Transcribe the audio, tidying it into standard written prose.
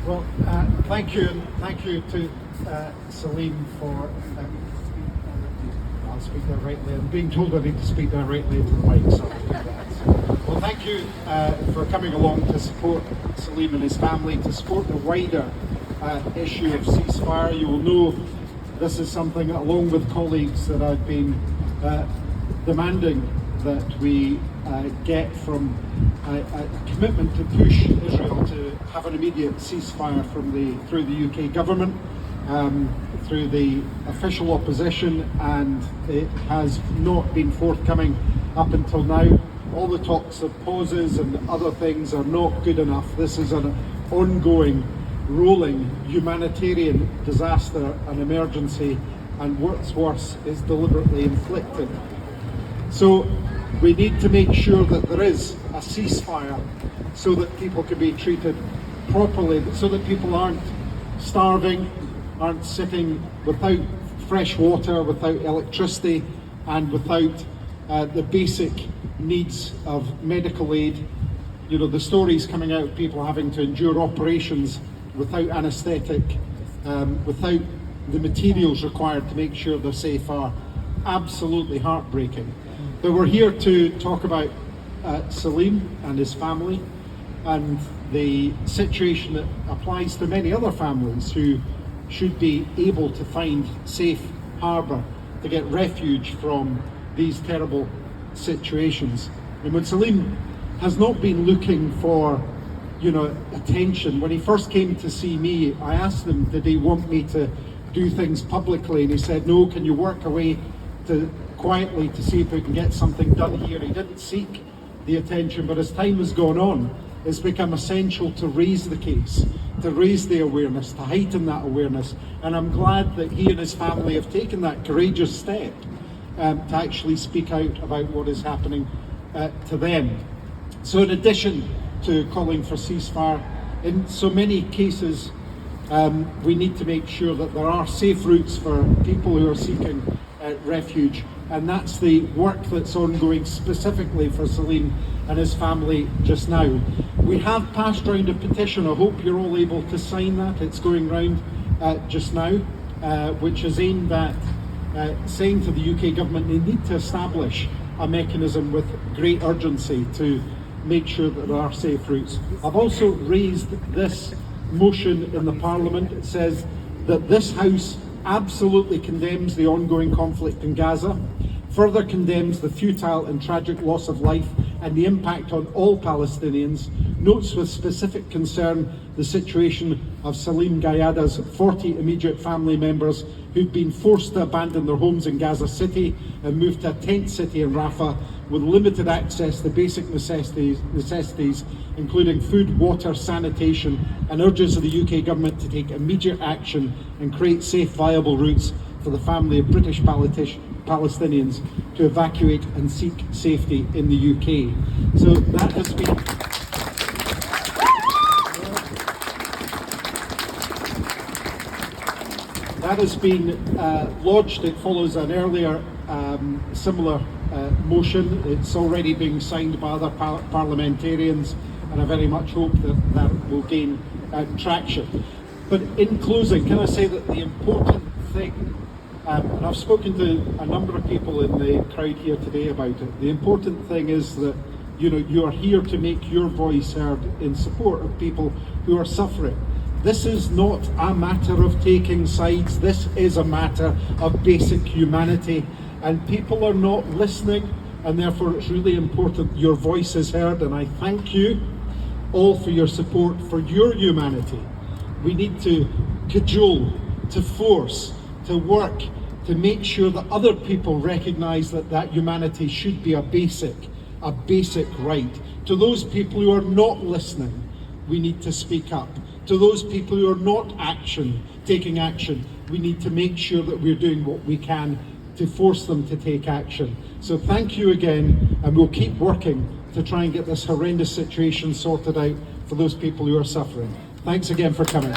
Well, thank you, and thank you to Salim for. I'll speak directly. I'm being told I need to speak directly into the mic, so I'll do that. Well, thank you for coming along to support Salim and his family, to support the wider issue of ceasefire. You will know this is something, along with colleagues, that I've been demanding that we get from a commitment to push Israel to have an immediate ceasefire through the UK government, through the official opposition, and it has not been forthcoming up until now. All the talks of pauses and other things are not good enough. This is an ongoing, rolling humanitarian disaster, an emergency, and what's worse, is deliberately inflicted. So we need to make sure that there is a ceasefire so that people can be treated properly, so that people aren't starving, aren't sitting without fresh water, without electricity, and without the basic needs of medical aid. You know, the stories coming out of people having to endure operations without anaesthetic, without the materials required to make sure they're safe, are absolutely heartbreaking. But we're here to talk about Salim and his family, and the situation that applies to many other families who should be able to find safe harbour, to get refuge from these terrible situations. And when Salim has not been looking for, attention. When he first came to see me, I asked him, did he want me to do things publicly? And he said, no, can you work away quietly to see if we can get something done here? He didn't seek the attention, but as time has gone on, it's become essential to raise the case, to raise the awareness, to heighten that awareness. And I'm glad that he and his family have taken that courageous step to actually speak out about what is happening to them. So in addition to calling for ceasefire, in so many cases, we need to make sure that there are safe routes for people who are seeking refuge, and that's the work that's ongoing specifically for Salim and his family just now. We have passed round a petition. I hope you're all able to sign that. It's going round just now, which is aimed at saying to the UK government they need to establish a mechanism with great urgency to make sure that there are safe routes. I've also raised this motion in the Parliament. It says that this House absolutely condemns the ongoing conflict in Gaza, further condemns the futile and tragic loss of life and the impact on all Palestinians, notes with specific concern the situation of Salim Gayada's 40 immediate family members who've been forced to abandon their homes in Gaza City and move to a tent city in Rafah with limited access to basic necessities including food, water, sanitation, and urges the UK government to take immediate action and create safe, viable routes for the family of British Palestinians to evacuate and seek safety in the UK. So that has been lodged. It follows an earlier similar motion. It's already being signed by other parliamentarians, and I very much hope that that will gain traction. But in closing, can I say that the important thing, and I've spoken to a number of people in the crowd here today about it, the important thing is that you are here to make your voice heard in support of people who are suffering. This is not a matter of taking sides. This is a matter of basic humanity, and people are not listening, and therefore it's really important your voice is heard. And I thank you all for your support for your humanity. We need to cajole, to force, to work, to make sure that other people recognise that humanity should be a basic right. To those people who are not listening, we need to speak up. To those people who are not taking action, we need to make sure that we're doing what we can to force them to take action. So thank you again, and we'll keep working to try and get this horrendous situation sorted out for those people who are suffering. Thanks again for coming.